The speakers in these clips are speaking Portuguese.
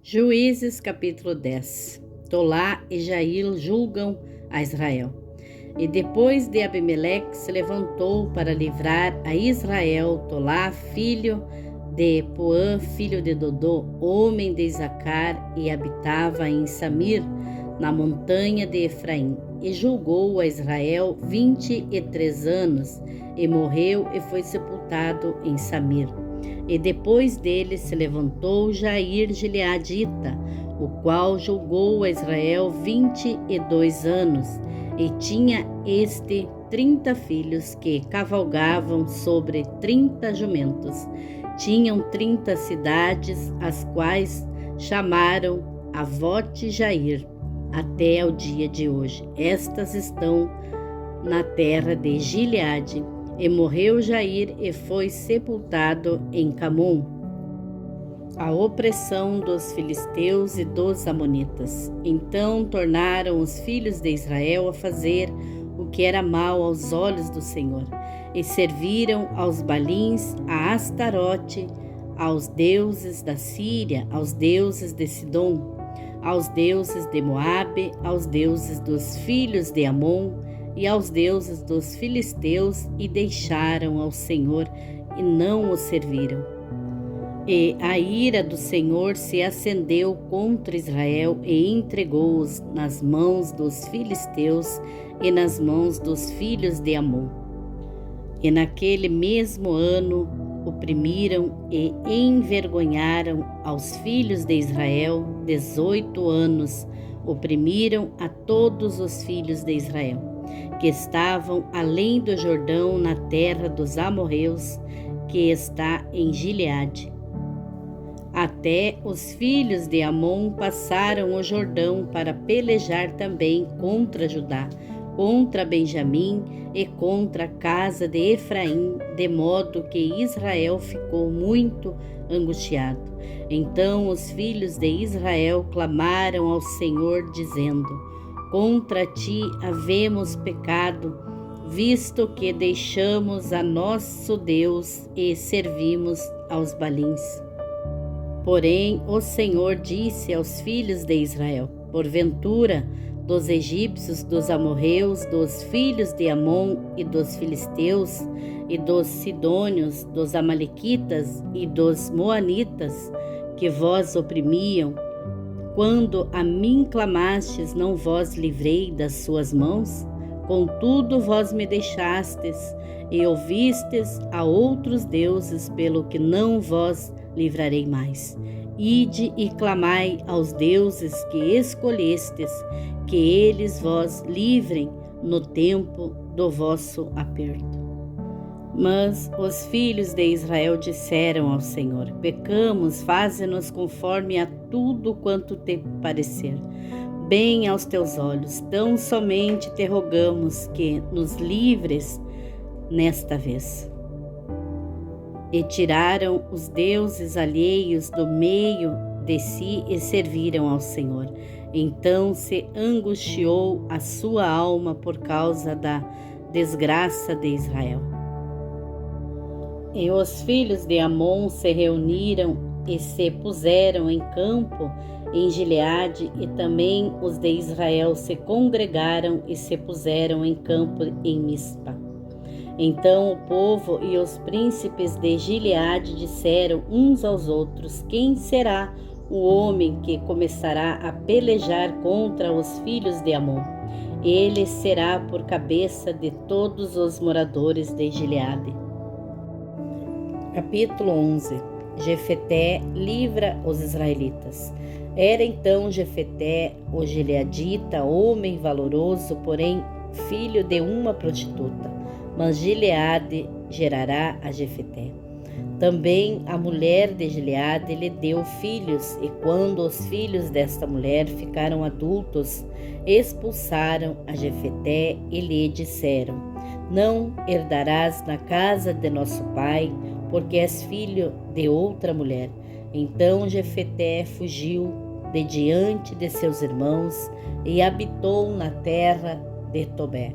Juízes capítulo 10. Tolá e Jair julgam a Israel. E depois de Abimeleque se levantou para livrar a Israel Tolá, filho de Puã, filho de Dodô, homem de Isacar, e habitava em Samir, na montanha de Efraim, e julgou a Israel 23 anos, e morreu e foi sepultado em Samir. E depois dele se levantou Jair Gileadita, o qual julgou a Israel 22 anos, e tinha 30 filhos que cavalgavam sobre 30 jumentos. Tinham 30 cidades, as quais chamaram Avote Jair, até o dia de hoje. Estas estão na terra de Gileade. E morreu Jair e foi sepultado em Camom. A opressão dos filisteus e dos amonitas. Então tornaram os filhos de Israel a fazer o que era mal aos olhos do Senhor, e serviram aos Balins, a Astarote, aos deuses da Síria, aos deuses de Sidom, aos deuses de Moabe, aos deuses dos filhos de Amon, e aos deuses dos filisteus, e deixaram ao Senhor e não o serviram. E a ira do Senhor se acendeu contra Israel e entregou-os nas mãos dos filisteus e nas mãos dos filhos de Amon. E naquele mesmo ano oprimiram e envergonharam aos filhos de Israel 18 anos, oprimiram a todos os filhos de Israel, que estavam além do Jordão, na terra dos amorreus, que está em Gileade. Até os filhos de Amon passaram o Jordão para pelejar também contra Judá, contra Benjamim e contra a casa de Efraim, de modo que Israel ficou muito angustiado. Então os filhos de Israel clamaram ao Senhor, dizendo: contra ti havemos pecado, visto que deixamos a nosso Deus e servimos aos Balins. Porém, o Senhor disse aos filhos de Israel: porventura, dos egípcios, dos amorreus, dos filhos de Amon e dos filisteus, e dos sidônios, dos amalequitas e dos moanitas, que vós oprimiam, quando a mim clamastes, não vós livrei das suas mãos? Contudo, vós me deixastes e ouvistes a outros deuses, pelo que não vós livrarei mais. Ide e clamai aos deuses que escolhestes, que eles vos livrem no tempo do vosso aperto. Mas os filhos de Israel disseram ao Senhor: pecamos, faze-nos conforme a tudo quanto te parecer bem aos teus olhos. Tão somente te rogamos que nos livres nesta vez. E tiraram os deuses alheios do meio de si e serviram ao Senhor. Então se angustiou a sua alma por causa da desgraça de Israel. E os filhos de Amon se reuniram e se puseram em campo em Gileade, e também os de Israel se congregaram e se puseram em campo em Mispa. Então o povo e os príncipes de Gileade disseram uns aos outros: quem será o homem que começará a pelejar contra os filhos de Amon? Ele será por cabeça de todos os moradores de Gileade. Capítulo 11. Jefté livra os israelitas. Era então Jefté o gileadita, homem valoroso, porém filho de uma prostituta. Mas Gileade gerará a Jefté. Também a mulher de Gileade lhe deu filhos, e quando os filhos desta mulher ficaram adultos, expulsaram a Jefté e lhe disseram: não herdarás na casa de nosso pai, porque és filho de outra mulher. Então Jefté fugiu de diante de seus irmãos e habitou na terra de Tobé.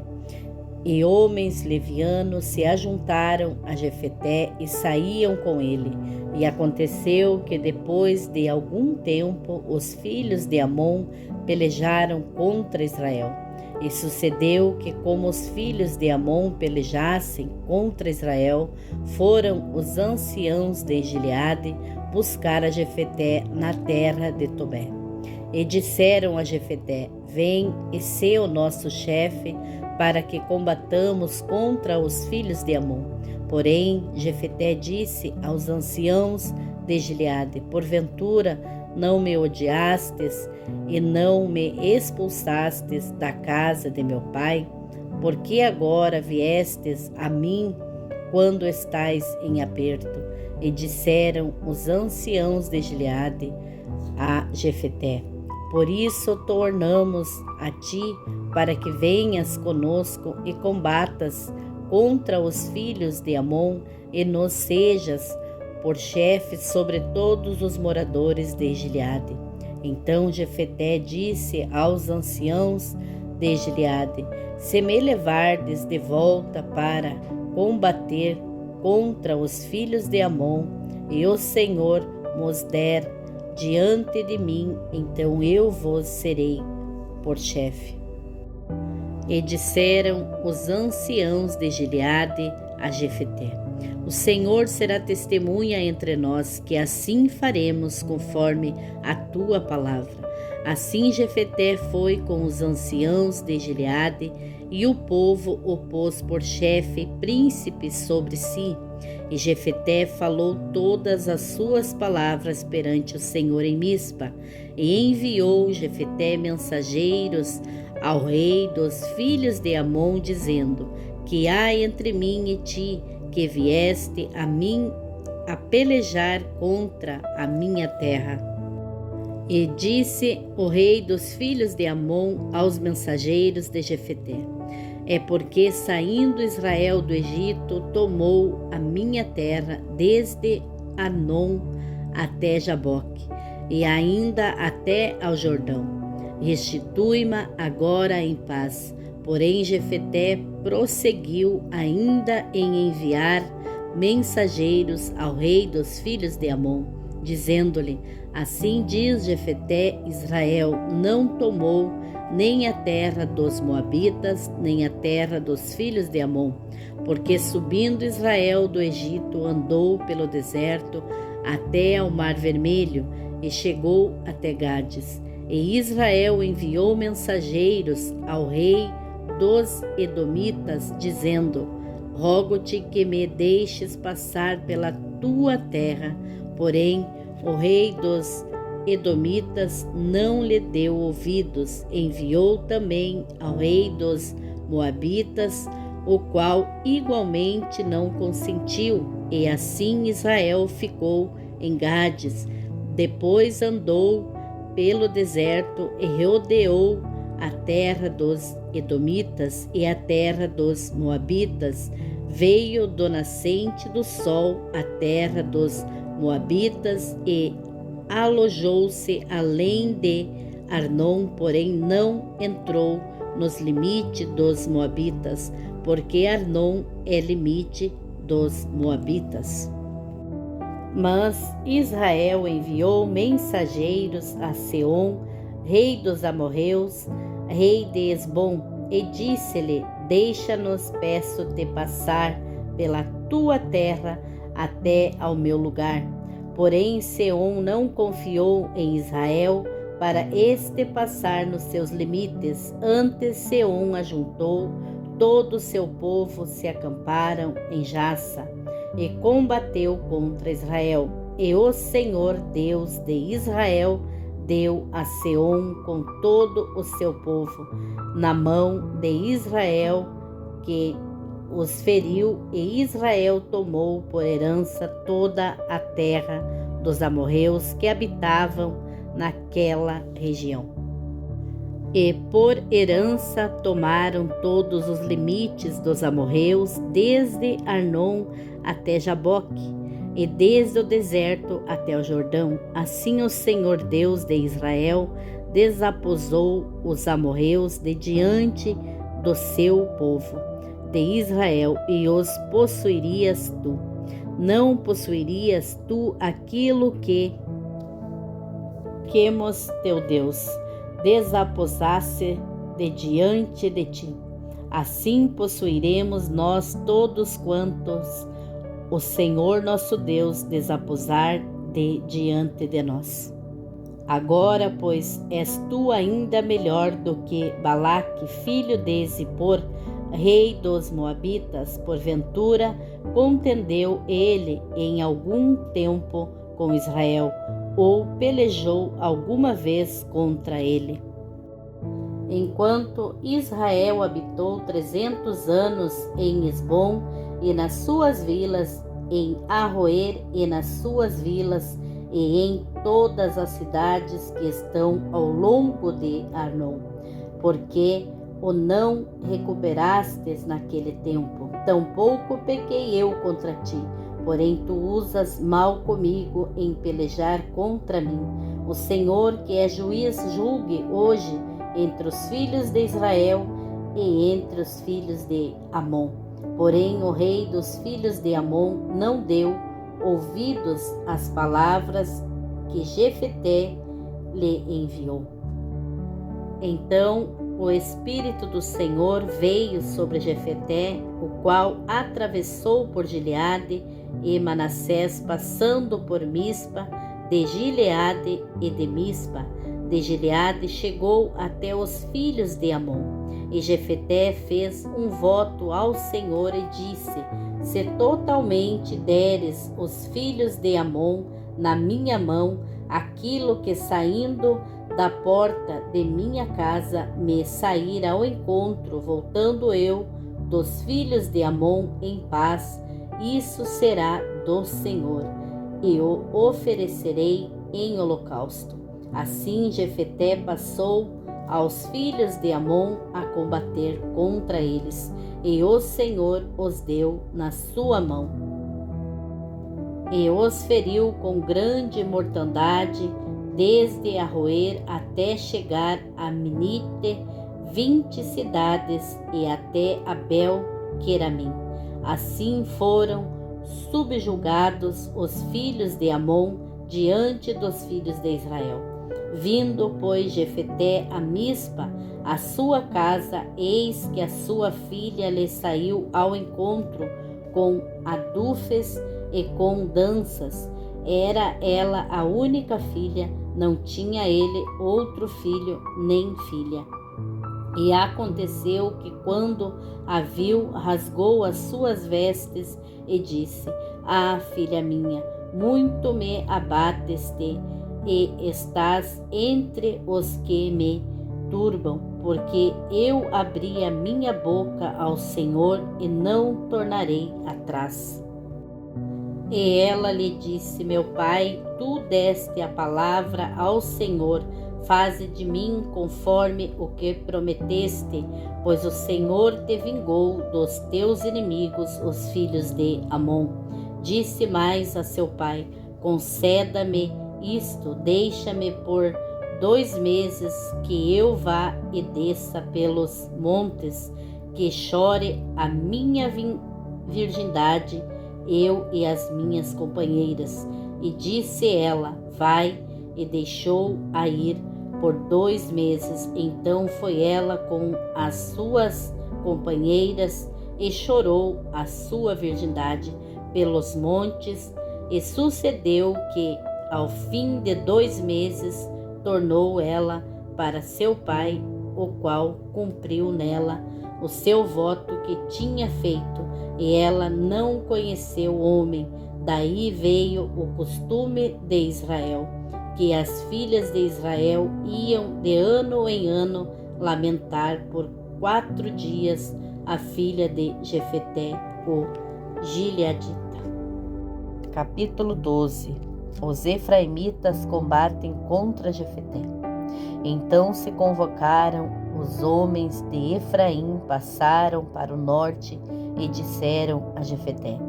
E homens levianos se ajuntaram a Jefté e saíam com ele. E aconteceu que depois de algum tempo os filhos de Amon pelejaram contra Israel. E sucedeu que, como os filhos de Amon pelejassem contra Israel, foram os anciãos de Gileade buscar a Jefté na terra de Tobé. E disseram a Jefté: Vem e sê o nosso chefe, para que combatamos contra os filhos de Amon. Porém, Jefté disse aos anciãos de Gileade: Porventura não me odiastes e não me expulsastes da casa de meu pai? Por que agora viestes a mim quando estais em aperto? E disseram os anciãos de Gileade a Jefté: Por isso tornamos a ti, para que venhas conosco e combatas contra os filhos de Amon e nos sejas por chefe sobre todos os moradores de Gileade. Então Jefté disse aos anciãos de Gileade: Se me levardes de volta para combater contra os filhos de Amon, e o Senhor nos der diante de mim, então eu vos serei por chefe. E disseram os anciãos de Gileade a Jefté: O Senhor será testemunha entre nós, que assim faremos conforme a tua palavra. Assim Jefté foi com os anciãos de Gileade, e o povo o pôs por chefe e príncipe sobre si. E Jefté falou todas as suas palavras perante o Senhor em Mispa, e enviou Jefté mensageiros ao rei dos filhos de Amon, dizendo: Que há entre mim e ti, que vieste a mim a pelejar contra a minha terra? E disse o rei dos filhos de Amon aos mensageiros de Jefté: É porque, saindo Israel do Egito, tomou a minha terra desde Arnon até Jaboque, e ainda até ao Jordão. Restitui-me agora em paz. Porém Jefté prosseguiu ainda em enviar mensageiros ao rei dos filhos de Amon, dizendo-lhe: Assim diz Jefté: Israel não tomou nem a terra dos Moabitas, nem a terra dos filhos de Amon, porque subindo Israel do Egito andou pelo deserto até ao Mar Vermelho e chegou até Gades. E Israel enviou mensageiros ao rei dos Edomitas, dizendo: Rogo-te que me deixes passar pela tua terra. Porém, o rei dos Edomitas não lhe deu ouvidos. Enviou também ao rei dos Moabitas, o qual igualmente não consentiu. E assim Israel ficou em Gades. Depois andou pelo deserto e rodeou a terra dos Edomitas e a terra dos Moabitas. Veio do nascente do sol a terra dos Moabitas e alojou-se além de Arnon, porém não entrou nos limites dos Moabitas, porque Arnon é limite dos Moabitas. Mas Israel enviou mensageiros a Seom, rei dos amorreus, rei de Esbom, e disse-lhe: Deixa-nos, peço-te, passar pela tua terra até ao meu lugar. Porém Seom não confiou em Israel para este passar nos seus limites. Antes Seom ajuntou todo o seu povo, se acamparam em Jassa e combateu contra Israel. E o Senhor Deus de Israel deu a Seom com todo o seu povo na mão de Israel, que os feriu, e Israel tomou por herança toda a terra dos amorreus que habitavam naquela região. E por herança tomaram todos os limites dos amorreus, desde Arnon até Jaboque, e desde o deserto até o Jordão. Assim o Senhor Deus de Israel desaposou os amorreus de diante do seu povo. de Israel e os possuirias tu. Não possuirias tu aquilo que Quemos teu Deus desaposasse de diante de ti. Assim possuiremos nós todos quantos o Senhor nosso Deus desaposar de diante de nós. Agora, pois, és tu ainda melhor do que Balaque, filho de Zippor, rei dos Moabitas. Porventura, contendeu ele em algum tempo com Israel, ou pelejou alguma vez contra ele? Enquanto Israel habitou 300 anos em Esbom e nas suas vilas, em Aroer e nas suas vilas, e em todas as cidades que estão ao longo de Arnon, porque o não recuperastes naquele tempo. Tampouco pequei eu contra ti, porém tu usas mal comigo em pelejar contra mim. O Senhor, que é juiz, julgue hoje entre os filhos de Israel e entre os filhos de Amon. Porém o rei dos filhos de Amon não deu ouvidos às palavras que Jefté lhe enviou. Então o Espírito do Senhor veio sobre Jefté, o qual atravessou por Gileade e Manassés, passando por Mispa, de Gileade e de Mispa. De Gileade chegou até os filhos de Amon. E Jefté fez um voto ao Senhor e disse: se totalmente deres os filhos de Amon na minha mão, aquilo que saindo da porta de minha casa me sair ao encontro, voltando eu dos filhos de Amon em paz, isso será do Senhor, e o oferecerei em holocausto. Assim Jefté passou aos filhos de Amon a combater contra eles, e o Senhor os deu na sua mão. E os feriu com grande mortandade, desde Aroer até chegar a Minite, 20 cidades, e até Abel-Queramim. Assim foram subjugados os filhos de Amon diante dos filhos de Israel. Vindo, pois, Jefté a Mispa, a sua casa, eis que a sua filha lhe saiu ao encontro com adufes e com danças. Era ela a única filha, não tinha ele outro filho nem filha. E aconteceu que, quando a viu, rasgou as suas vestes e disse: ah, filha minha, muito me abateste, e estás entre os que me turbam, porque eu abri a minha boca ao Senhor e não tornarei atrás. E ela lhe disse: meu pai, tu deste a palavra ao Senhor, faze de mim conforme o que prometeste, pois o Senhor te vingou dos teus inimigos, os filhos de Amon. Disse mais a seu pai: conceda-me isto, deixa-me por 2 meses que eu vá e desça pelos montes, que chore a minha virgindade, eu e as minhas companheiras. E disse ela: vai, e deixou-a ir por 2 meses. Então foi ela com as suas companheiras e chorou a sua virgindade pelos montes. E sucedeu que, ao fim de 2 meses, tornou ela para seu pai, o qual cumpriu nela o seu voto que tinha feito, e ela não conheceu o homem. Daí veio o costume de Israel, que as filhas de Israel iam de ano em ano lamentar por 4 dias a filha de Jefté, o Gileadita. Capítulo 12. Os efraimitas combatem contra Jefté. Então se convocaram os homens de Efraim, passaram para o norte e disseram a Jefté: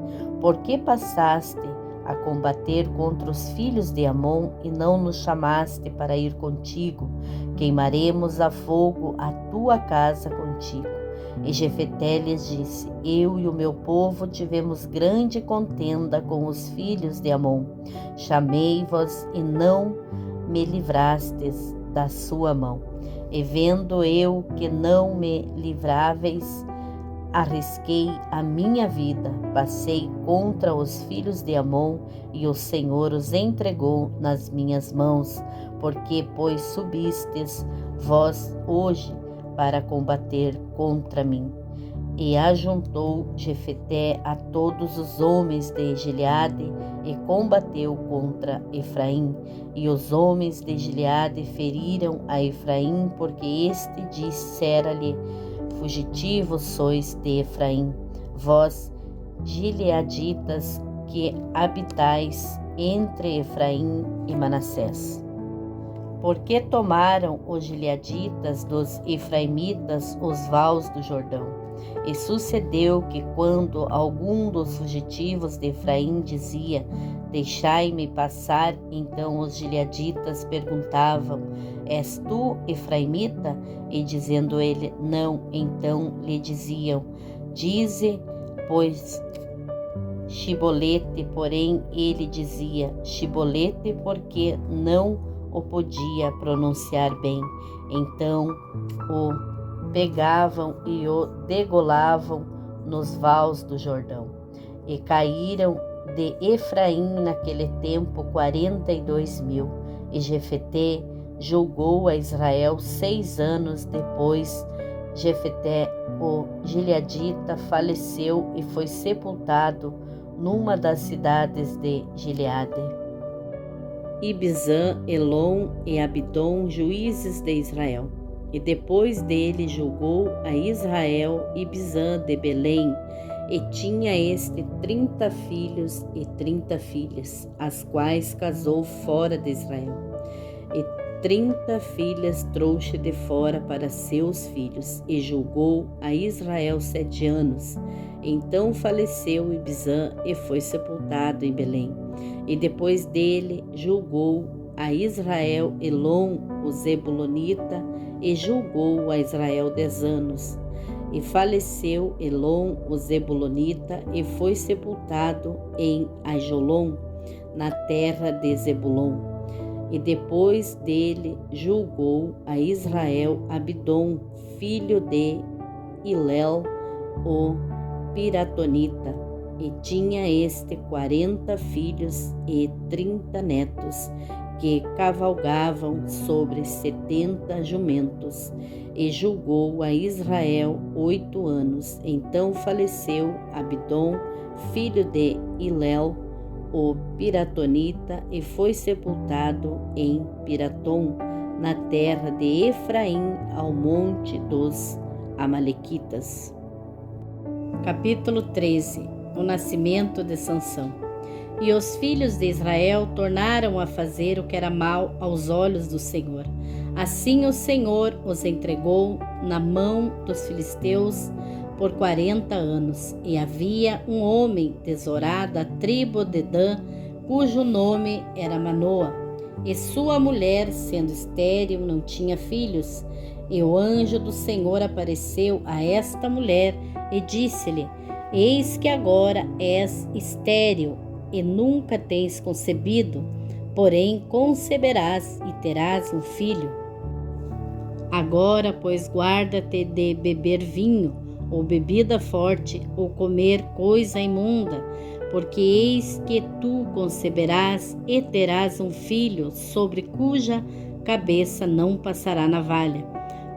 por que passaste a combater contra os filhos de Amon e não nos chamaste para ir contigo? Queimaremos a fogo a tua casa contigo. E Jefté lhes disse: Eu e o meu povo tivemos grande contenda com os filhos de Amon. Chamei-vos e não me livrastes da sua mão. E vendo eu que não me livráveis, arrisquei a minha vida, passei contra os filhos de Amon, e o Senhor os entregou nas minhas mãos, porque, pois, subistes vós hoje para combater contra mim. E ajuntou Jefté a todos os homens de Gileade e combateu contra Efraim. E os homens de Gileade feriram a Efraim, porque este dissera-lhe: Fugitivos sois de Efraim, vós, gileaditas, que habitais entre Efraim e Manassés. Porque tomaram os gileaditas dos efraimitas os vales do Jordão. E sucedeu que, quando algum dos fugitivos de Efraim dizia: Deixai-me passar, então os gileaditas perguntavam: És tu efraimita? E dizendo ele: Não, então lhe diziam: Dize, pois, Shibolete. Porém ele dizia Shibolete, porque não o podia pronunciar bem. Então o pegavam e o degolavam nos vales do Jordão. E caíram de Efraim naquele tempo 42.000. E Jefté julgou a Israel 6 anos depois. Jefté, o gileadita, faleceu e foi sepultado numa das cidades de Gileade. Ibzan, Elon e Abidom, juízes de Israel. E depois dele julgou a Israel Ibzan de Belém, e tinha este 30 filhos e 30 filhas, as quais casou fora de Israel. E 30 filhas trouxe de fora para seus filhos, e julgou a Israel 7 anos. Então faleceu Ibzan e foi sepultado em Belém. E depois dele julgou a Israel Elon, o Zebulonita, e julgou a Israel 10 anos. E faleceu Elon, o Zebulonita, e foi sepultado em Ajalon, na terra de Zebulon. E depois dele julgou a Israel Abidom, filho de Hilel, o Piratonita, e tinha este 40 filhos e 30 netos, que cavalgavam sobre 70 jumentos, e julgou a Israel 8 anos. Então faleceu Abidom, filho de Hilel, o Piratonita, e foi sepultado em Piratom, na terra de Efraim, ao monte dos Amalequitas. Capítulo 13. O nascimento de Sansão. E os filhos de Israel tornaram a fazer o que era mal aos olhos do Senhor. Assim o Senhor os entregou na mão dos filisteus por 40 anos. E havia um homem tesourado da tribo de Dan, cujo nome era Manoa. E sua mulher, sendo estéril, não tinha filhos. E o anjo do Senhor apareceu a esta mulher e disse-lhe: Eis que agora és estéril e nunca tens concebido, porém conceberás e terás um filho. Agora, pois, guarda-te de beber vinho, ou bebida forte, ou comer coisa imunda, porque eis que tu conceberás e terás um filho, sobre cuja cabeça não passará navalha,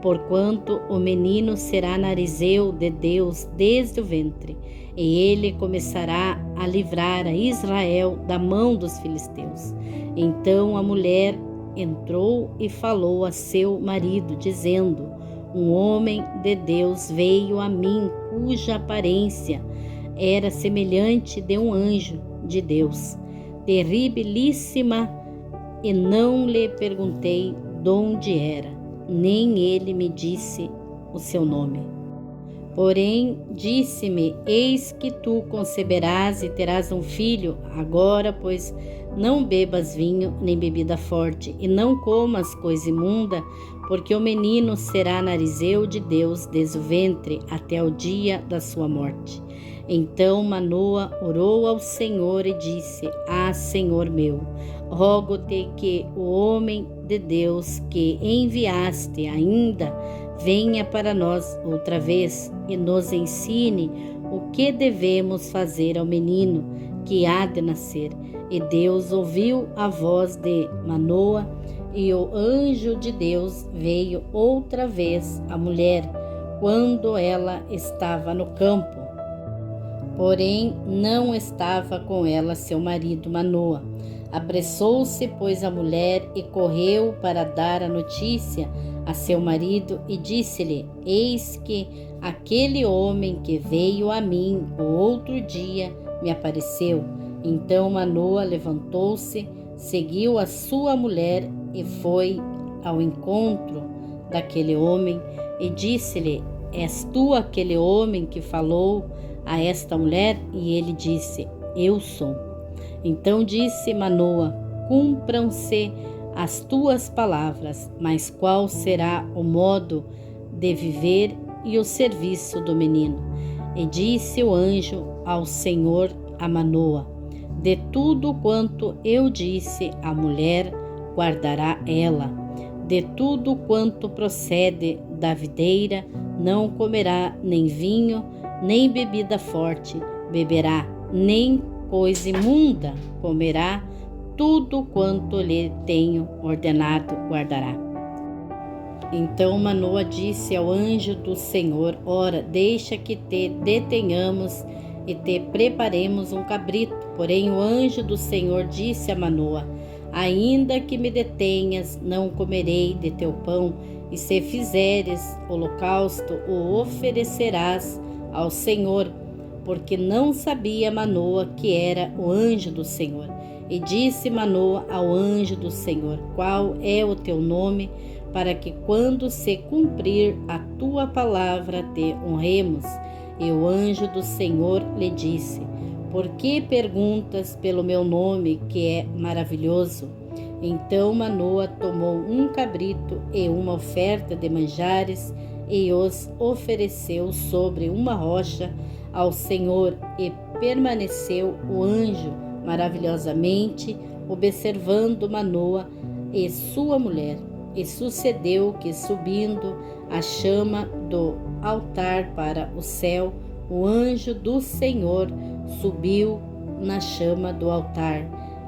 porquanto o menino será narizeu de Deus desde o ventre, e ele começará a livrar a Israel da mão dos filisteus. Então a mulher entrou e falou a seu marido, dizendo: Um homem de Deus veio a mim, cuja aparência era semelhante de um anjo de Deus, terribilíssima, e não lhe perguntei de onde era, nem ele me disse o seu nome. Porém, disse-me: Eis que tu conceberás e terás um filho. Agora, pois, não bebas vinho nem bebida forte, e não comas coisa imunda, porque o menino será narizeu de Deus desde o ventre até o dia da sua morte. Então Manoa orou ao Senhor e disse: Ah, Senhor meu, rogo-te que o homem de Deus que enviaste ainda venha para nós outra vez e nos ensine o que devemos fazer ao menino que há de nascer. E Deus ouviu a voz de Manoa, e o anjo de Deus veio outra vez à mulher, quando ela estava no campo. Porém, não estava com ela seu marido Manoa. Apressou-se, pois, a mulher e correu para dar a notícia a seu marido e disse-lhe: Eis que aquele homem que veio a mim o outro dia me apareceu. Então Manoa levantou-se, seguiu a sua mulher e foi ao encontro daquele homem e disse-lhe: És tu aquele homem que falou a esta mulher? E ele disse: Eu sou. Então disse Manoa: Cumpram-se as tuas palavras, mas qual será o modo de viver e o serviço do menino? E disse o anjo ao Senhor a Manoa: De tudo quanto eu disse à mulher, guardará ela. De tudo quanto procede da videira, não comerá nem vinho, nem bebida forte beberá, nem coisa imunda comerá, tudo quanto lhe tenho ordenado guardará. Então Manoa disse ao anjo do Senhor: Ora, deixa que te detenhamos e te preparemos um cabrito. Porém o anjo do Senhor disse a Manoa: Ainda que me detenhas, não comerei de teu pão, e se fizeres holocausto, o oferecerás ao Senhor, porque não sabia Manoa que era o anjo do Senhor. E disse Manoa ao anjo do Senhor: Qual é o teu nome, para que quando se cumprir a tua palavra te honremos? E o anjo do Senhor lhe disse: Por que perguntas pelo meu nome, que é maravilhoso? Então Manoa tomou um cabrito e uma oferta de manjares e os ofereceu sobre uma rocha ao Senhor, e permaneceu o anjo maravilhosamente observando Manoa e sua mulher. E sucedeu que, subindo a chama do altar para o céu, o anjo do Senhor subiu na chama do altar,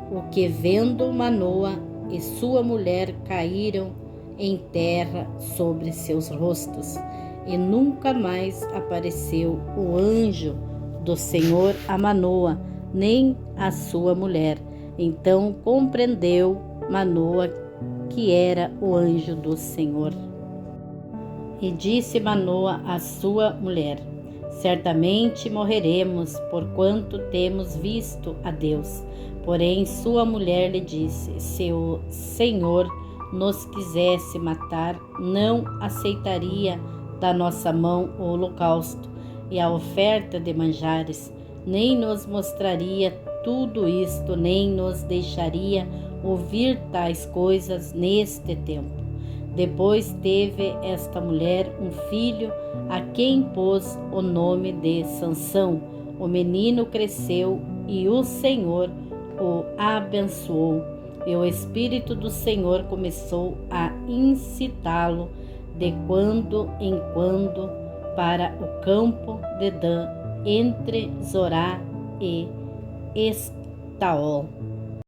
o que vendo Manoa e sua mulher caíram em terra sobre seus rostos, e nunca mais apareceu o anjo do Senhor a Manoa, nem a sua mulher. Então compreendeu Manoa que era o anjo do Senhor. E disse Manoa à sua mulher: Certamente morreremos, porquanto temos visto a Deus. Porém sua mulher lhe disse: Se o Senhor nos quisesse matar, não aceitaria da nossa mão o holocausto e a oferta de manjares, nem nos mostraria tudo isto, nem nos deixaria ouvir tais coisas neste tempo. Depois teve esta mulher um filho, a quem pôs o nome de Sansão. O menino cresceu e o Senhor o abençoou, e o Espírito do Senhor começou a incitá-lo de quando em quando para o campo de Dan, entre Zorá e Estaol.